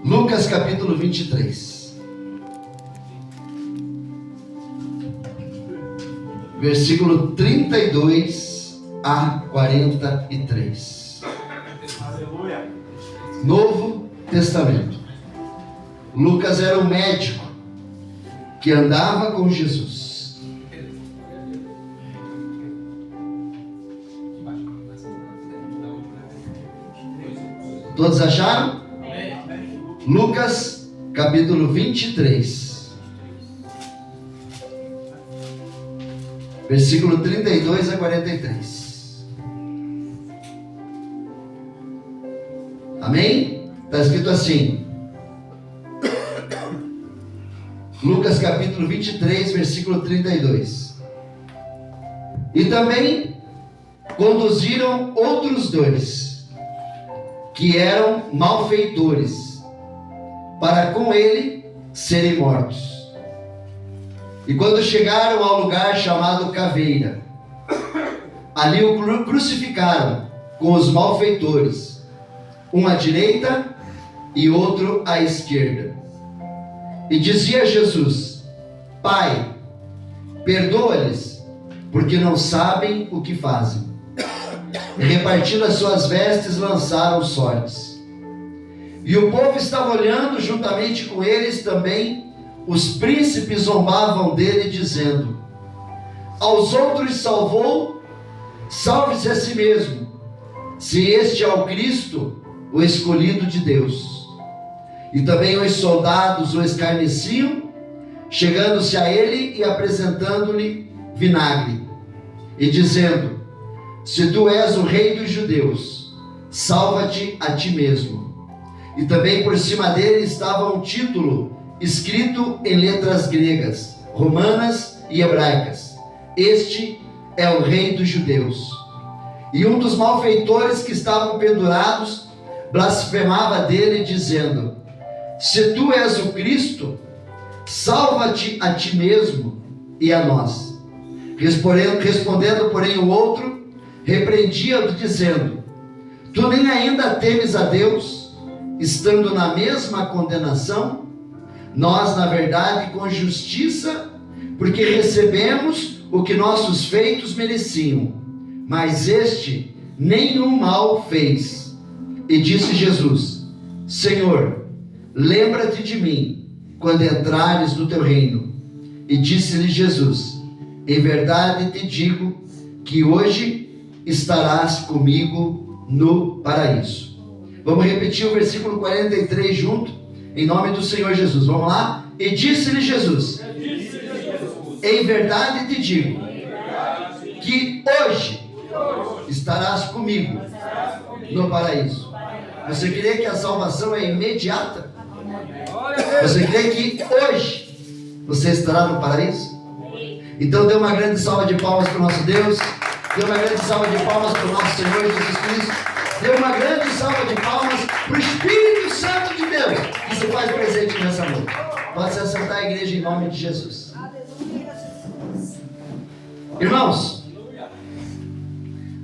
Lucas capítulo 23, versículo 32 a 43. Aleluia. Novo Testamento. Lucas era um médico que andava com Jesus. Todos acharam? Lucas capítulo 23, versículo 32 a 43. Amém? Está escrito assim. Lucas capítulo 23, versículo 32. E também conduziram outros dois, que eram malfeitores, para com ele serem mortos. E quando chegaram ao lugar chamado Caveira, ali o crucificaram com os malfeitores, um à direita e outro à esquerda. E dizia Jesus: Pai, perdoa-lhes, porque não sabem o que fazem. E repartindo as suas vestes, lançaram sortes. E o povo estava olhando, juntamente com eles também os príncipes zombavam dele, dizendo: aos outros salvou, salve-se a si mesmo, se este é o Cristo, o escolhido de Deus. E também os soldados o escarneciam, chegando-se a ele e apresentando-lhe vinagre, e dizendo: se tu és o rei dos judeus, salva-te a ti mesmo. E também por cima dele estava um título escrito em letras gregas, romanas e hebraicas: este é o rei dos judeus. E um dos malfeitores que estavam pendurados blasfemava dele, dizendo: se tu és o Cristo, salva-te a ti mesmo e a nós. Respondendo, porém, o outro repreendia-o, dizendo: tu nem ainda temes a Deus, estando na mesma condenação? Nós, na verdade, com justiça, porque recebemos o que nossos feitos mereciam, mas este nenhum mal fez. E disse Jesus: Senhor, lembra-te de mim quando entrares no teu reino. E disse-lhe Jesus: em verdade te digo que hoje estarás comigo no paraíso. Vamos repetir o versículo 43 junto, em nome do Senhor Jesus. Vamos lá? E disse-lhe Jesus: em verdade te digo que hoje estarás comigo no paraíso. Você crê que a salvação é imediata? Você crê que hoje você estará no paraíso? Então dê uma grande salva de palmas para o nosso Deus. Dê uma grande salva de palmas para o nosso Senhor Jesus Cristo. Dê uma grande salva de palmas para o Espírito Santo de Deus, que se faz presente nessa noite. Pode se assentar, a igreja, em nome de Jesus. Irmãos,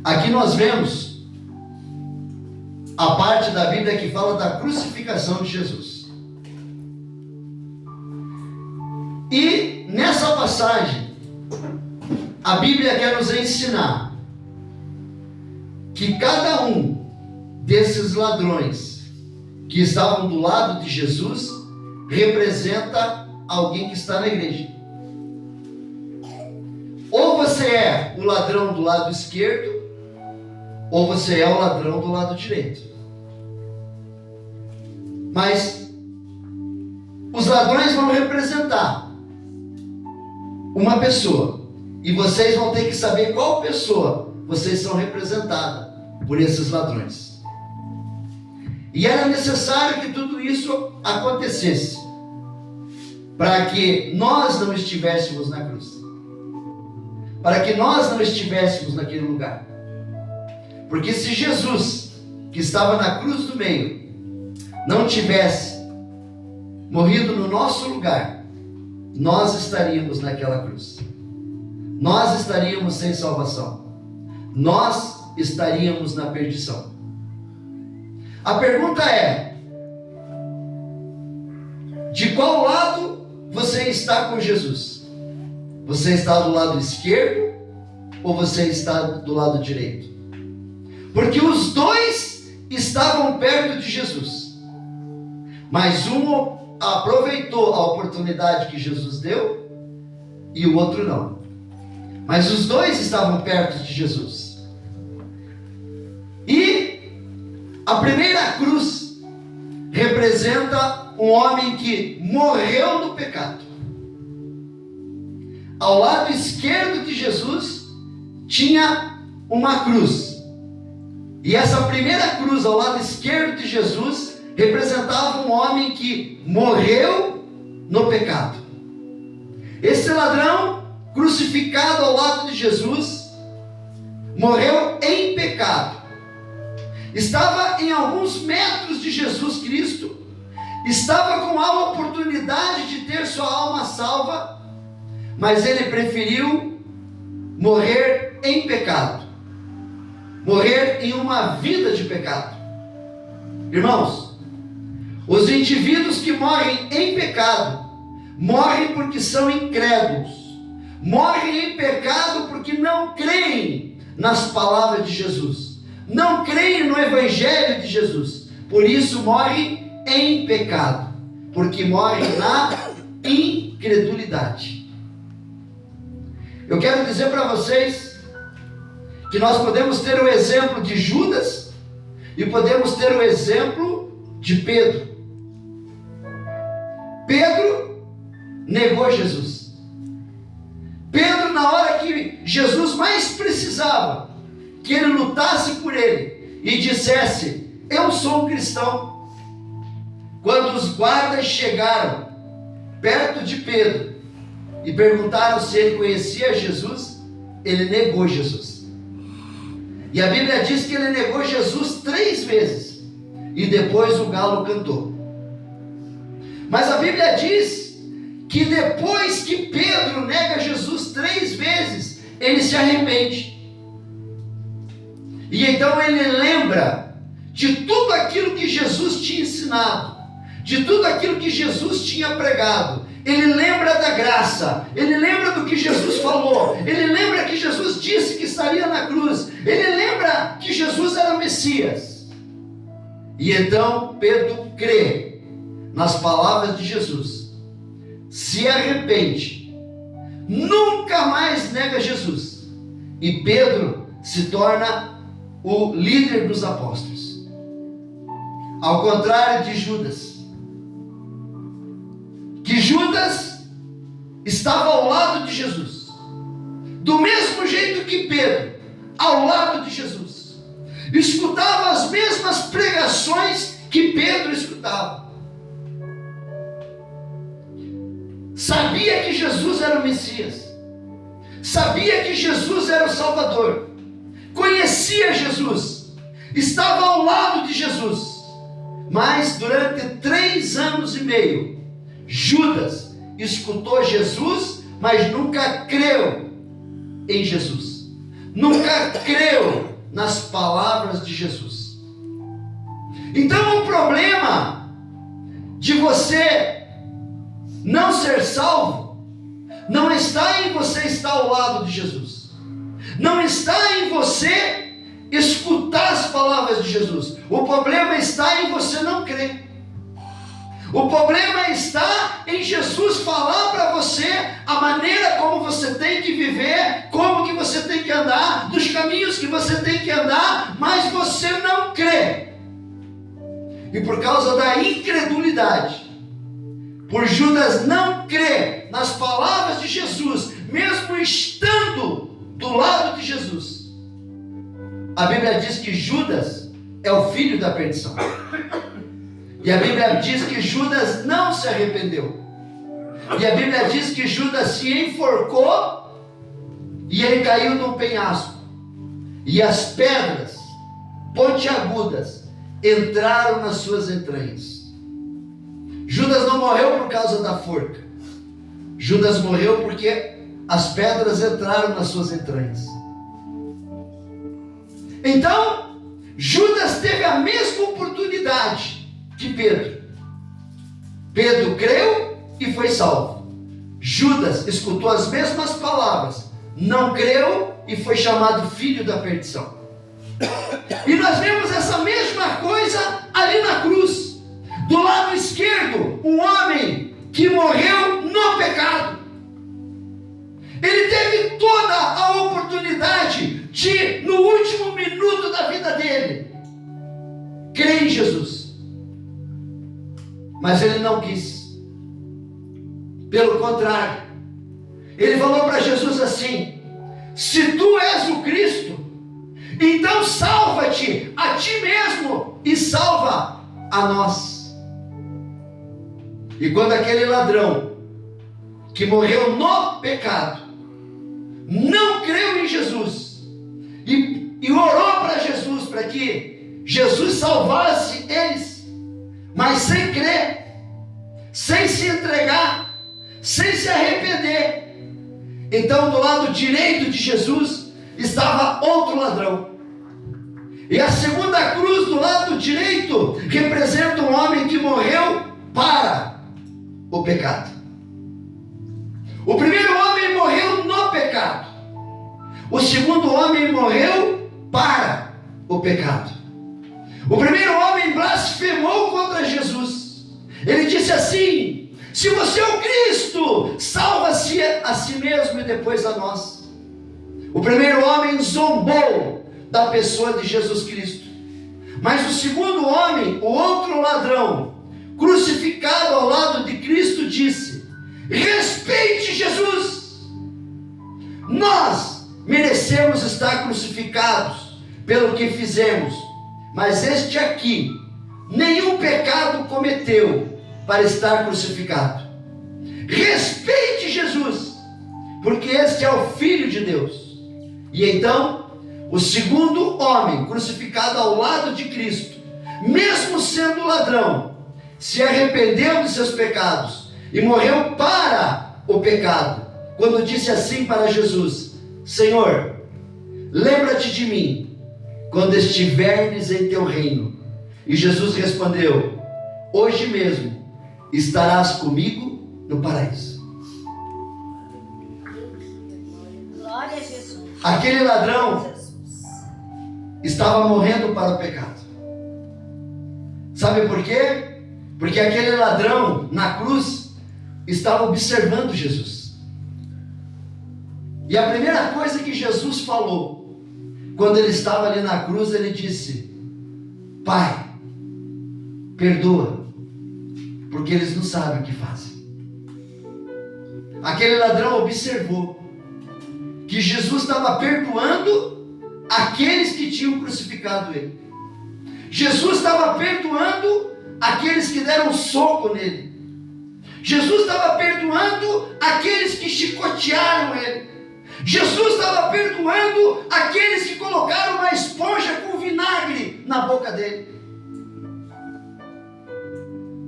aqui nós vemos a parte da Bíblia que fala da crucificação de Jesus. E nessa passagem, a Bíblia quer nos ensinar que cada um desses ladrões que estavam do lado de Jesus representa alguém que está na igreja. Ou você é o ladrão do lado esquerdo, ou você é o ladrão do lado direito. Mas os ladrões vão representar uma pessoa, e vocês vão ter que saber qual pessoa vocês são representadas por esses ladrões. E era necessário que tudo isso acontecesse para que nós não estivéssemos na cruz, para que nós não estivéssemos naquele lugar. Porque se Jesus, que estava na cruz do meio, não tivesse morrido no nosso lugar, nós estaríamos naquela cruz. Nós estaríamos sem salvação. Nós estaríamos na perdição. A pergunta é: De qual lado você está com Jesus? Você está do lado esquerdo ou você está do lado direito? Porque os dois estavam perto de Jesus, mas um aproveitou a oportunidade que Jesus deu e o outro não. Mas os dois estavam perto de Jesus. E a primeira cruz representa um homem que morreu no pecado. Ao lado esquerdo de Jesus tinha uma cruz. E essa primeira cruz ao lado esquerdo de Jesus representava um homem que morreu no pecado. Esse ladrão crucificado ao lado de Jesus morreu em pecado. Estava em alguns metros de Jesus Cristo, estava com a oportunidade de ter sua alma salva, mas ele preferiu morrer em pecado, morrer em uma vida de pecado. Irmãos, os indivíduos que morrem em pecado, morrem porque são incrédulos, morrem em pecado porque não creem nas palavras de Jesus, não creem no Evangelho de Jesus, por isso morrem em pecado, porque morrem na incredulidade. Eu quero dizer para vocês que nós podemos ter o exemplo de Judas e podemos ter o exemplo de Pedro. Pedro negou Jesus. Pedro, na hora que Jesus mais precisava que ele lutasse por ele e dissesse: eu sou um cristão. Quando os guardas chegaram perto de Pedro e perguntaram se ele conhecia Jesus, ele negou Jesus. E a Bíblia diz que ele negou Jesus 3 vezes e depois o galo cantou. Mas a Bíblia diz que depois que Pedro nega Jesus 3 vezes, ele se arrepende. E então ele lembra de tudo aquilo que Jesus tinha ensinado, de tudo aquilo que Jesus tinha pregado. Ele lembra da graça, ele lembra do que Jesus falou, ele lembra que Jesus disse que estaria na cruz, ele lembra que Jesus era o Messias. E então Pedro crê nas palavras de Jesus, se arrepende, nunca mais nega Jesus, e Pedro se torna o líder dos apóstolos. Ao contrário de Judas, que Judas estava ao lado de Jesus, do mesmo jeito que Pedro, ao lado de Jesus, escutava as mesmas pregações que Pedro escutava, sabia que Jesus era o Messias, sabia que Jesus era o Salvador, conhecia Jesus, estava ao lado de Jesus, mas durante 3 anos e meio, Judas escutou Jesus, mas nunca creu em Jesus, nunca creu nas palavras de Jesus. Então o problema de você não ser salvo não está em você estar ao lado de Jesus, não está em você escutar as palavras de Jesus. O problema está em você não crer. O problema está em Jesus falar para você a maneira como você tem que viver, como que você tem que andar, dos caminhos que você tem que andar, mas você não crê. E por causa da incredulidade, por Judas não crer nas palavras de Jesus, mesmo estando do lado de Jesus, a Bíblia diz que Judas é o filho da perdição. E a Bíblia diz que Judas não se arrependeu. E a Bíblia diz que Judas se enforcou e ele caiu num penhasco. E as pedras pontiagudas entraram nas suas entranhas. Judas não morreu por causa da forca. Judas morreu porque as pedras entraram nas suas entranhas. Então, Judas teve a mesma oportunidade que Pedro. Pedro creu e foi salvo. Judas escutou as mesmas palavras, não creu e foi chamado filho da perdição. E nós vemos essa mesma coisa ali na cruz. Do lado esquerdo, um homem que morreu no pecado. Ele teve toda a oportunidade de, no último minuto da vida dele, crer em Jesus. Mas ele não quis. Pelo contrário, ele falou para Jesus assim: se tu és o Cristo, então salva-te a ti mesmo e salva a nós. E quando aquele ladrão que morreu no pecado não creu em Jesus e orou para Jesus para que Jesus salvasse eles, mas sem crer, sem se entregar, sem se arrepender, então do lado direito de Jesus estava outro ladrão. E a segunda cruz do lado direito representa um homem que morreu para o pecado. O primeiro homem morreu no pecado. O segundo homem morreu para o pecado. O primeiro homem blasfemou contra Jesus. Ele disse assim: se você é o Cristo, salva-se a si mesmo e depois a nós. O primeiro homem zombou da pessoa de Jesus Cristo. Mas o segundo homem, o outro ladrão, crucificado ao lado de Cristo, disse: respeite Jesus. Nós merecemos estar crucificados pelo que fizemos, mas este aqui nenhum pecado cometeu para estar crucificado. Respeite Jesus, porque este é o Filho de Deus. E então, o segundo homem crucificado ao lado de Cristo, mesmo sendo ladrão, se arrependeu de seus pecados e morreu para o pecado, quando disse assim para Jesus: Senhor, lembra-te de mim quando estiveres em teu reino. E Jesus respondeu: hoje mesmo estarás comigo no paraíso. Glória a Jesus. Aquele ladrão estava morrendo para o pecado. Sabe por quê? Porque aquele ladrão na cruz estava observando Jesus. E a primeira coisa que Jesus falou quando ele estava ali na cruz, ele disse: Pai, perdoa, porque eles não sabem o que fazem. Aquele ladrão observou que Jesus estava perdoando aqueles que tinham crucificado ele. Jesus estava perdoando aqueles que deram soco nele. Jesus estava perdoando aqueles que chicotearam ele. Jesus estava perdoando aqueles que colocaram uma esponja com vinagre na boca dele.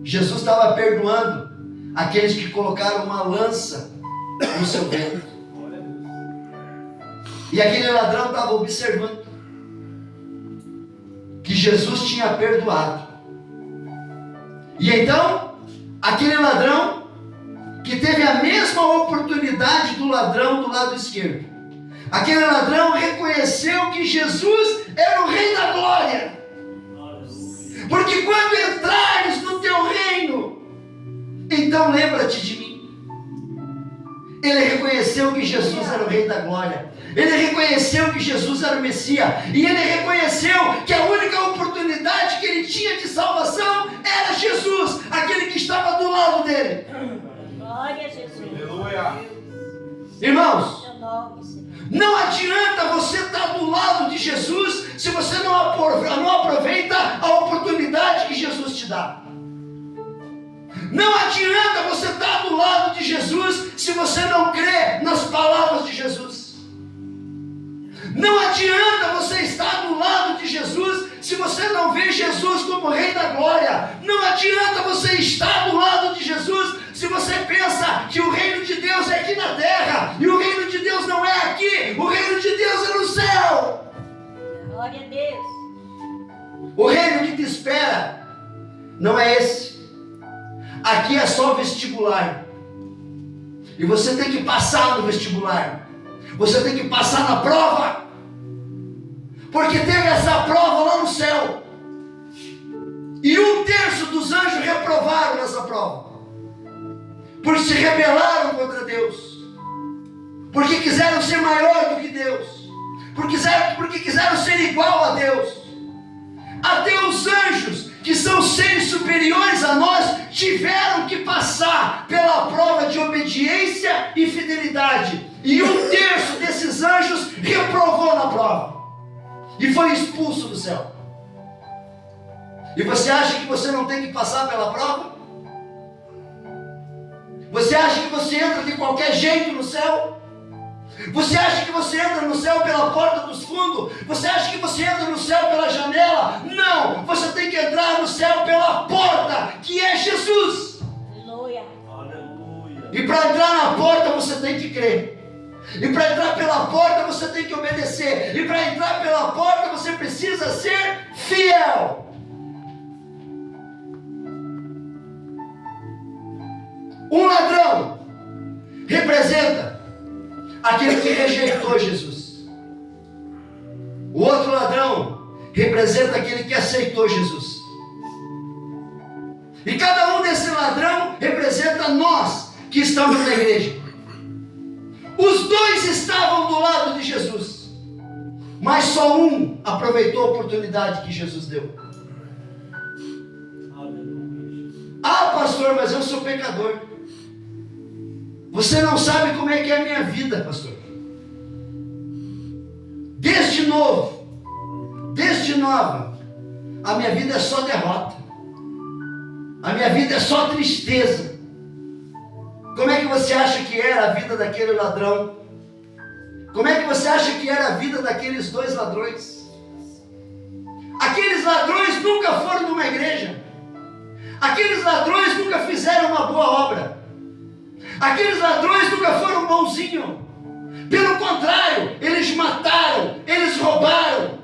Jesus estava perdoando aqueles que colocaram uma lança no seu ventre. E aquele ladrão estava observando que Jesus tinha perdoado. E então, aquele ladrão que teve a mesma oportunidade do ladrão do lado esquerdo, aquele ladrão reconheceu que Jesus era o Rei da Glória. Porque quando entrares no teu reino, então lembra-te de mim. Ele reconheceu que Jesus era o Rei da Glória. Ele reconheceu que Jesus era o Messias. E ele reconheceu que a única oportunidade que ele tinha de salvação era Jesus, aquele que estava do lado dele. Glória a Jesus. Aleluia. Irmãos, Seu nome, Senhor. não adianta você estar do lado de Jesus se você não aproveita a oportunidade que Jesus te dá. Não adianta você estar do lado de Jesus se você não crê nas palavras de Jesus. Não adianta você estar do lado de Jesus se você não vê Jesus como Rei da Glória. Não adianta você estar do lado de Jesus se você pensa que o reino de Deus é aqui na terra e o reino de Deus não é aqui. O reino de Deus é no céu. Glória a Deus. O reino que te espera não é esse. aqui é só vestibular. E você tem que passar no vestibular. Você tem que passar na prova. Porque teve essa prova lá no céu. E 1/3 dos anjos reprovaram nessa prova. Porque se rebelaram contra Deus. Porque quiseram ser maior do que Deus. Porque quiseram ser igual a Deus. Até os anjos, que são seres superiores a nós, tiveram que passar pela prova de obediência e fidelidade. E 1/3 desses anjos reprovou na prova. E foi expulso do céu. E você acha que você não tem que passar pela prova? Você acha que você entra de qualquer jeito no céu? Você acha que você entra no céu pela porta dos fundos? Você acha que você entra no céu pela janela? Não! Você tem que entrar no céu pela porta, que é Jesus. Aleluia. Aleluia. E para entrar na porta você tem que crer. E para entrar pela porta você tem que obedecer. E para entrar pela porta você precisa ser fiel. Um ladrão representa aquele que rejeitou Jesus. O outro ladrão representa aquele que aceitou Jesus. E cada um desse ladrão representa nós que estamos na igreja. Os dois estavam do lado de Jesus, mas só um aproveitou a oportunidade que Jesus deu. Ah, pastor, mas eu sou pecador. Você não sabe como é que é a minha vida, pastor. Desde novo, desde nova, a minha vida é só derrota. A minha vida é só tristeza. Como é que você acha que era a vida daquele ladrão? Como é que você acha que era a vida daqueles dois ladrões? Aqueles ladrões nunca foram numa igreja. Aqueles ladrões nunca fizeram uma boa obra. Aqueles ladrões nunca foram bonzinhos. Pelo contrário, eles mataram, eles roubaram.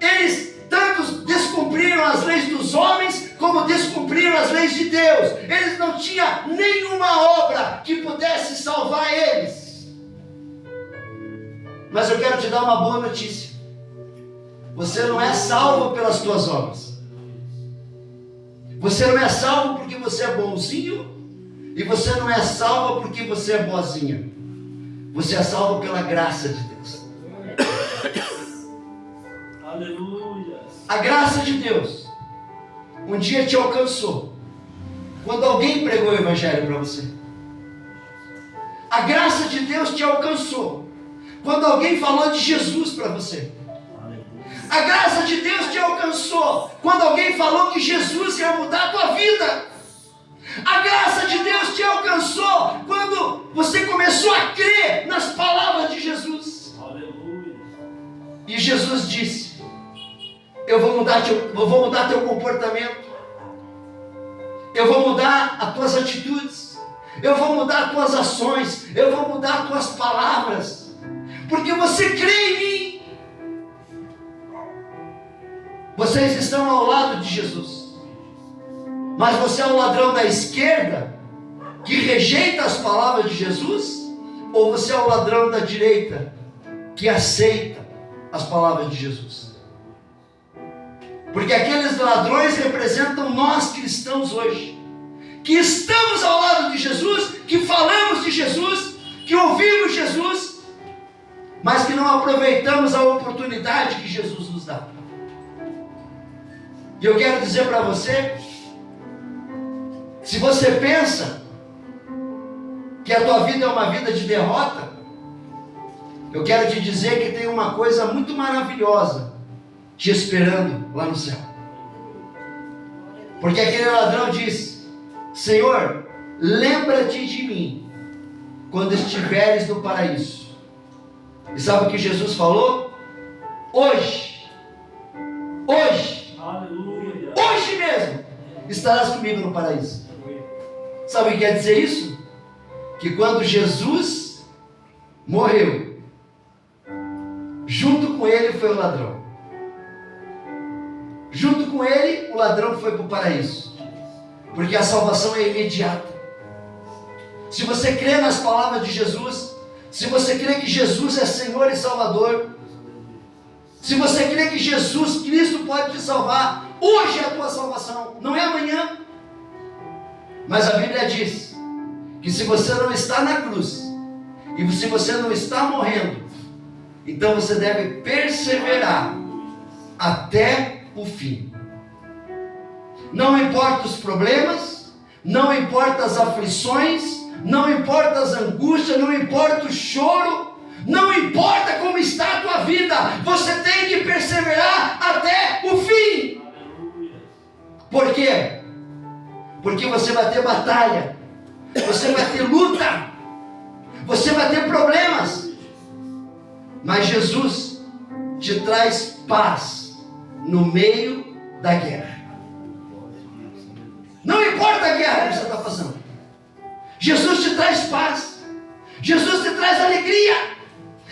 Eles tanto descumpriram as leis dos homens, como descumpriram as leis de Deus. Eles não tinham nenhuma obra que pudesse salvar eles. Mas eu quero te dar uma boa notícia. Você não é salvo pelas tuas obras. Você não é salvo porque você é bonzinho. E você não é salvo porque você é boazinha. Você é salvo pela graça de Deus. Aleluia. A graça de Deus um dia te alcançou quando alguém pregou o evangelho para você. A graça de Deus te alcançou quando alguém falou de Jesus para você. A graça de Deus te alcançou quando alguém falou que Jesus ia mudar a tua vida. A graça de Deus te alcançou quando você começou a crer nas palavras de Jesus. Aleluia. E Jesus disse: eu vou mudar teu comportamento. Eu vou mudar as tuas atitudes. Eu vou mudar as tuas ações. Eu vou mudar as tuas palavras. Porque você crê em mim. Vocês estão ao lado de Jesus. Mas você é o ladrão da esquerda que rejeita as palavras de Jesus? Ou você é o ladrão da direita que aceita as palavras de Jesus? Porque aqueles ladrões representam nós cristãos hoje, que estamos ao lado de Jesus, que falamos de Jesus, que ouvimos Jesus, mas que não aproveitamos a oportunidade que Jesus nos dá. E eu quero dizer para você, se você pensa que a tua vida é uma vida de derrota, eu quero te dizer que tem uma coisa muito maravilhosa te esperando lá no céu. Porque aquele ladrão diz: Senhor, lembra-te de mim quando estiveres no paraíso. E sabe o que Jesus falou? Hoje, Aleluia. hoje mesmo estarás comigo no paraíso. Sabe o que quer dizer isso? Que quando Jesus morreu, junto com ele foi o ladrão. Junto com ele, o ladrão foi para o paraíso. Porque a salvação é imediata. Se você crê nas palavras de Jesus, se você crê que Jesus é Senhor e Salvador, se você crê que Jesus Cristo pode te salvar, hoje é a tua salvação, não é amanhã. Mas a Bíblia diz que se você não está na cruz, e se você não está morrendo, então você deve perseverar até o fim. Não importa os problemas, não importa as aflições, não importa as angústias, não importa o choro, não importa como está a tua vida, você tem que perseverar até o fim. Por quê? Porque você vai ter batalha, você vai ter luta, você vai ter problemas, mas Jesus te traz paz no meio da guerra. Não importa a guerra que você está passando, Jesus te traz paz, Jesus te traz alegria.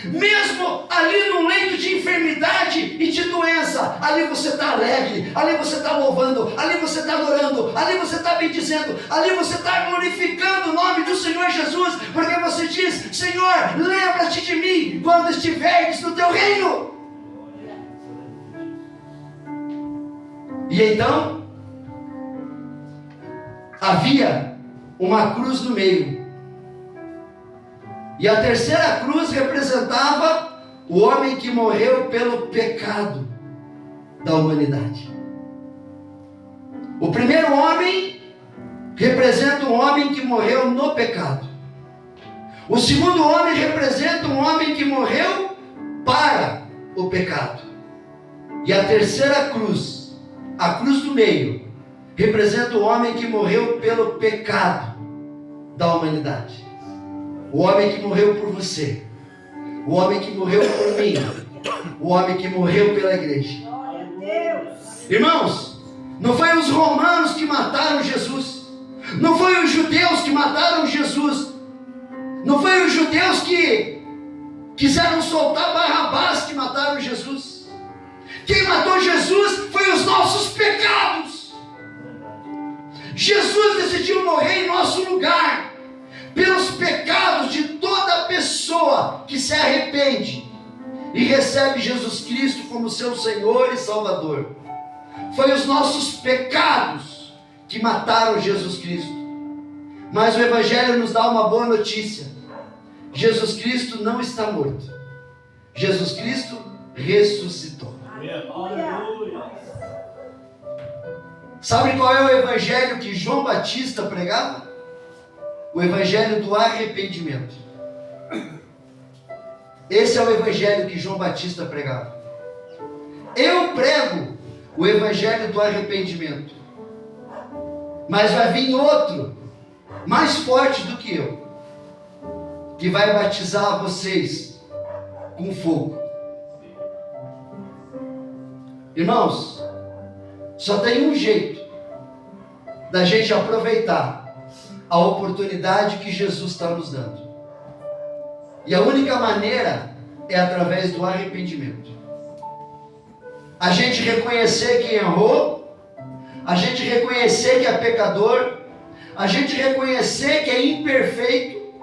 Mesmo ali no leito de enfermidade e de doença, ali você está alegre, ali você está louvando, ali você está adorando, ali você está bendizendo, ali você está glorificando o nome do Senhor Jesus, porque você diz: Senhor, lembra-te de mim quando estiveres no teu reino. E então havia uma cruz no meio. E a terceira cruz representava o homem que morreu pelo pecado da humanidade. O primeiro homem representa um homem que morreu no pecado. O segundo homem representa um homem que morreu para o pecado. E a terceira cruz, a cruz do meio, representa o homem que morreu pelo pecado da humanidade. O homem que morreu por você, o homem que morreu por mim, o homem que morreu pela igreja. Irmãos, não foi os romanos que mataram Jesus, não foi os judeus que mataram Jesus, não foi os judeus que quiseram soltar Barrabás que mataram Jesus. Quem matou Jesus foi os nossos pecados. Jesus decidiu morrer em nosso lugar, pelos pecados de toda pessoa que se arrepende e recebe Jesus Cristo como seu Senhor e Salvador. Foi os nossos pecados que mataram Jesus Cristo. Mas o Evangelho nos dá uma boa notícia: Jesus Cristo não está morto, Jesus Cristo ressuscitou. Aleluia. Sabe qual é o Evangelho que João Batista pregava? O Evangelho do arrependimento. Esse é o Evangelho que João Batista pregava. Eu prego o Evangelho do arrependimento, mas vai vir outro, mais forte do que eu, que vai batizar vocês com fogo. Irmãos, só tem um jeito da gente aproveitar a oportunidade que Jesus está nos dando. E a única maneira é através do arrependimento. A gente reconhecer que errou, a gente reconhecer que é pecador, a gente reconhecer que é imperfeito,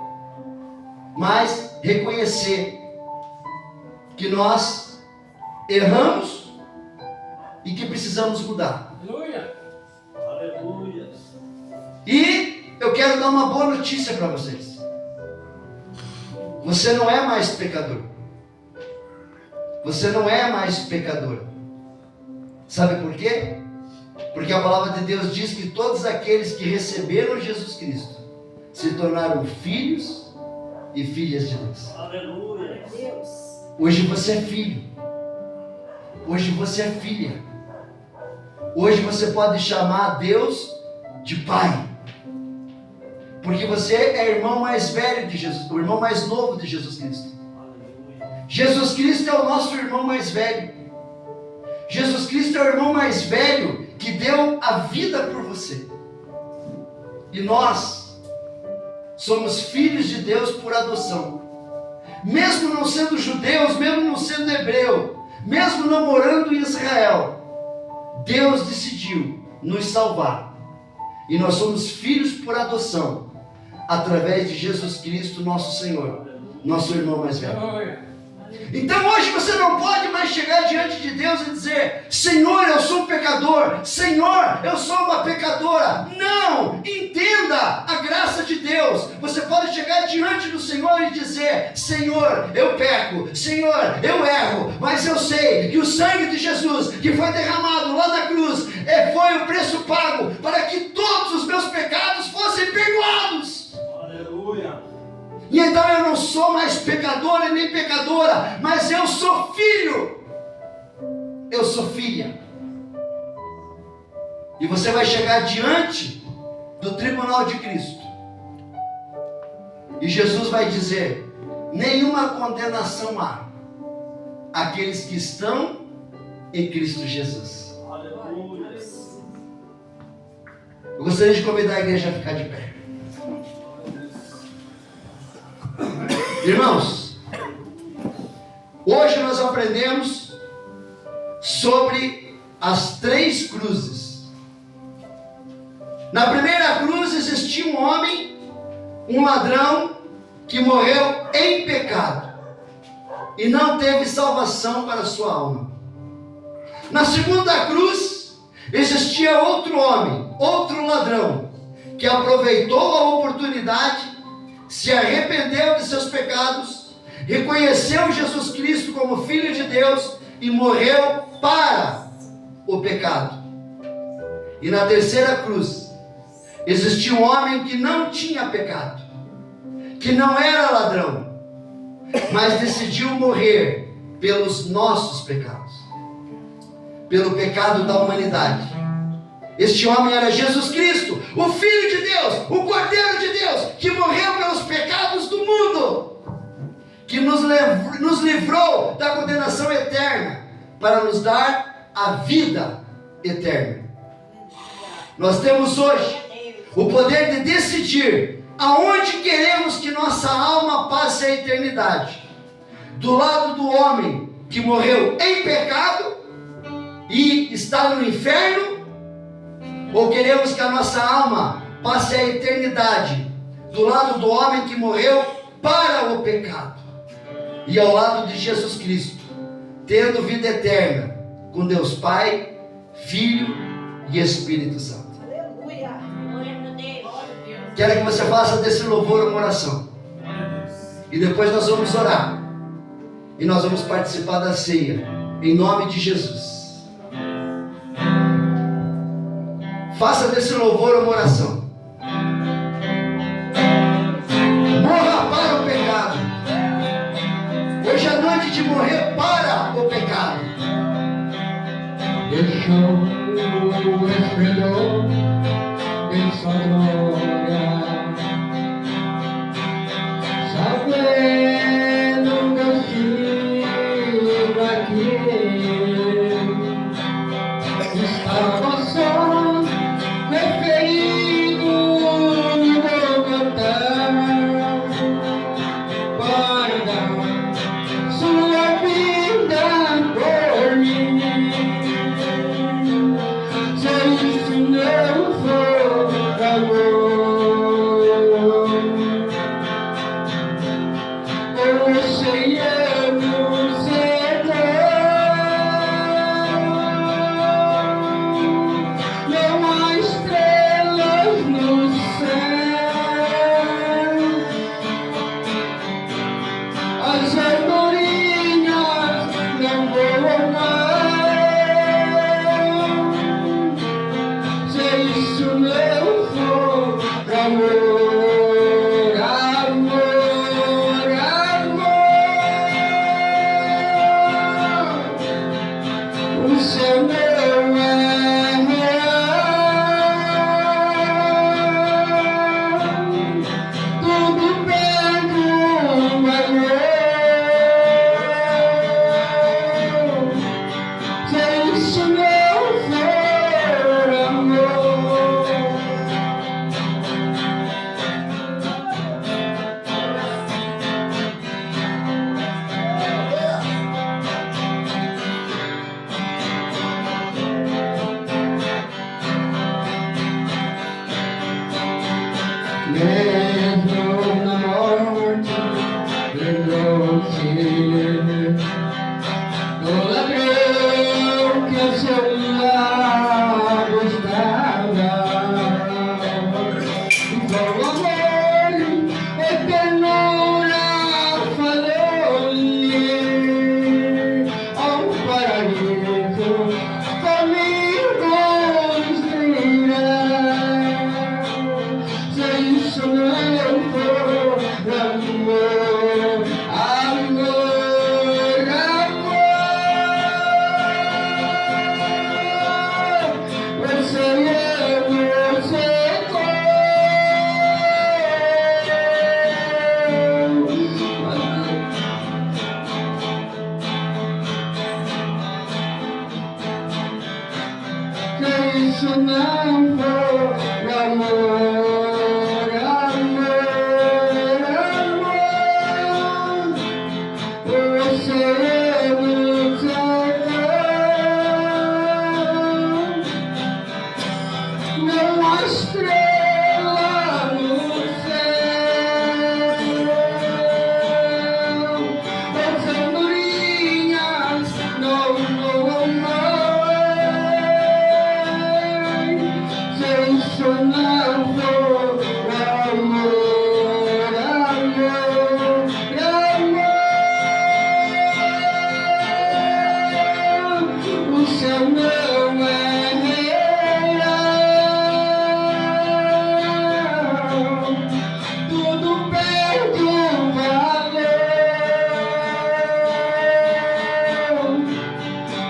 mas reconhecer que nós erramos e que precisamos mudar. Aleluia. Aleluia. E eu quero dar uma boa notícia para vocês. Você não é mais pecador. Você não é mais pecador. Sabe por quê? Porque a palavra de Deus diz que todos aqueles que receberam Jesus Cristo se tornaram filhos e filhas de Deus. Aleluia. Hoje você é filho. Hoje você é filha. Hoje você pode chamar Deus de Pai. Porque você é irmão mais velho de Jesus, o irmão mais novo de Jesus Cristo. Jesus Cristo é o nosso irmão mais velho. Jesus Cristo é o irmão mais velho que deu a vida por você. E nós somos filhos de Deus por adoção. Mesmo não sendo judeus, mesmo não sendo hebreu, mesmo não morando em Israel, Deus decidiu nos salvar. E nós somos filhos por adoção, através de Jesus Cristo, nosso Senhor, nosso irmão mais velho. Então hoje você não pode mais chegar diante de Deus e dizer: Senhor, eu sou um pecador, Senhor, eu sou uma pecadora. Não, entenda a graça de Deus. Você pode chegar diante do Senhor e dizer: Senhor, eu peco, Senhor, eu erro, mas eu sei que o sangue de Jesus, que foi derramado lá na cruz, foi o preço pago para que todos os meus pecados fossem perdoados. Aleluia. E então eu não sou mais pecador e nem pecadora, mas eu sou filho, eu sou filha. E você vai chegar diante do tribunal de Cristo, e Jesus vai dizer: nenhuma condenação há àqueles que estão em Cristo Jesus. Aleluia. Eu gostaria de convidar a igreja a ficar de pé. Irmãos, hoje nós aprendemos sobre as 3 cruzes. Na primeira cruz existia um homem, um ladrão, que morreu em pecado e não teve salvação para a sua alma. Na segunda cruz existia outro homem, outro ladrão, que aproveitou a oportunidade, se arrependeu de seus pecados, reconheceu Jesus Cristo como Filho de Deus e morreu para o pecado. E na terceira cruz existia um homem que não tinha pecado, que não era ladrão, mas decidiu morrer pelos nossos pecados, pelo pecado da humanidade. Este homem era Jesus Cristo, o Filho de Deus, o Cordeiro de Deus, que morreu pelos pecados do mundo, que nos livrou da condenação eterna, para nos dar a vida eterna. Nós temos hoje o poder de decidir aonde queremos que nossa alma passe a eternidade: do lado do homem que morreu em pecado e está no inferno, ou queremos que a nossa alma passe a eternidade do lado do homem que morreu para o pecado e ao lado de Jesus Cristo, tendo vida eterna com Deus Pai, Filho e Espírito Santo? Aleluia. Glória a Deus. Quero que você faça desse louvor uma oração, e depois nós vamos orar e nós vamos participar da ceia em nome de Jesus. Faça desse louvor uma oração. Morra para o pecado. Hoje é noite de morrer para o pecado. Deixou o esplendor em sua glória, sabendo que eu sigo aqui, estava só referido no meu cantar, para dar sua vida por mim. Se isso não for amor, oceanos não há estrelas no céu, as andorinhas não voam mais. Se isso não for amor, amor, amor, o céu não é real, tudo perde o valor. Se isso não for amor, mesmo na morte, renounciei. O ladrão que ao seu lado estava, e com amor e ternura falou-lhe ao paraíso, comigo irá. Se isso não for amor, amor, amor, você é você. Se isso não for amor, amor, amor, você é você. Não há estrela no céu, as andorinhas não voam. Se isso não for amor, amor, amor, o céu não é real. Tudo perde o valor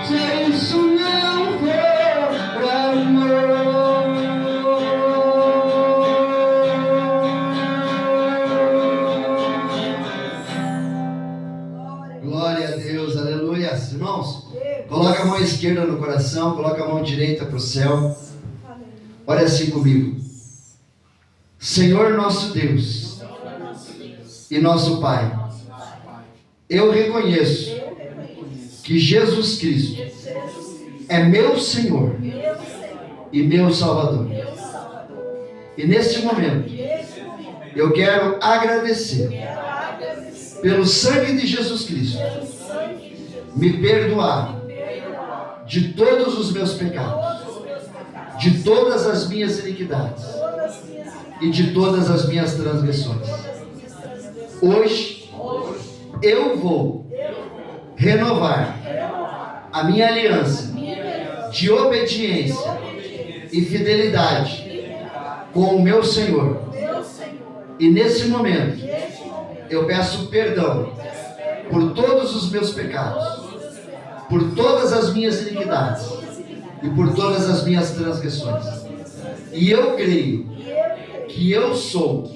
se isso não for amor. Glória a Deus, aleluia. Irmãos, coloca a mão esquerda no coração, coloca a mão direita para o céu. Olha assim comigo. Senhor nosso Deus e nosso Pai, eu reconheço que Jesus Cristo é meu Senhor e meu Salvador. E neste momento, eu quero agradecer pelo sangue de Jesus Cristo, me perdoar de todos os meus pecados, de todas as minhas iniquidades e de todas as minhas transgressões. Hoje, eu vou renovar a minha aliança de obediência e fidelidade com o meu Senhor. E nesse momento, eu peço perdão por todos os meus pecados, por todas as minhas iniquidades e por todas as minhas transgressões. E eu creio que eu sou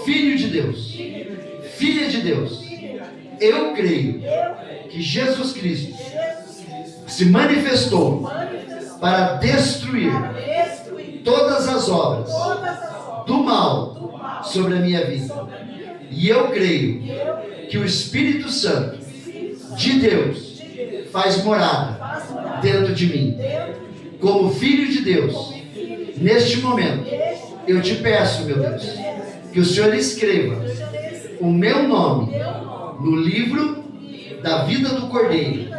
filho de Deus, filha de Deus. Eu creio que Jesus Cristo se manifestou para destruir todas as obras do mal sobre a minha vida. E eu creio que o Espírito Santo de Deus faz morada dentro de mim. Como filho de Deus, neste momento, eu te peço, meu Deus, que o Senhor escreva o meu nome no livro da vida do Cordeiro,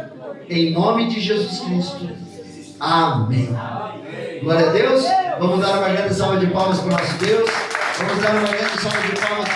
em nome de Jesus Cristo. Amém. Glória a Deus. Vamos dar uma grande salva de palmas para o nosso Deus. Vamos dar uma grande salva de palmas.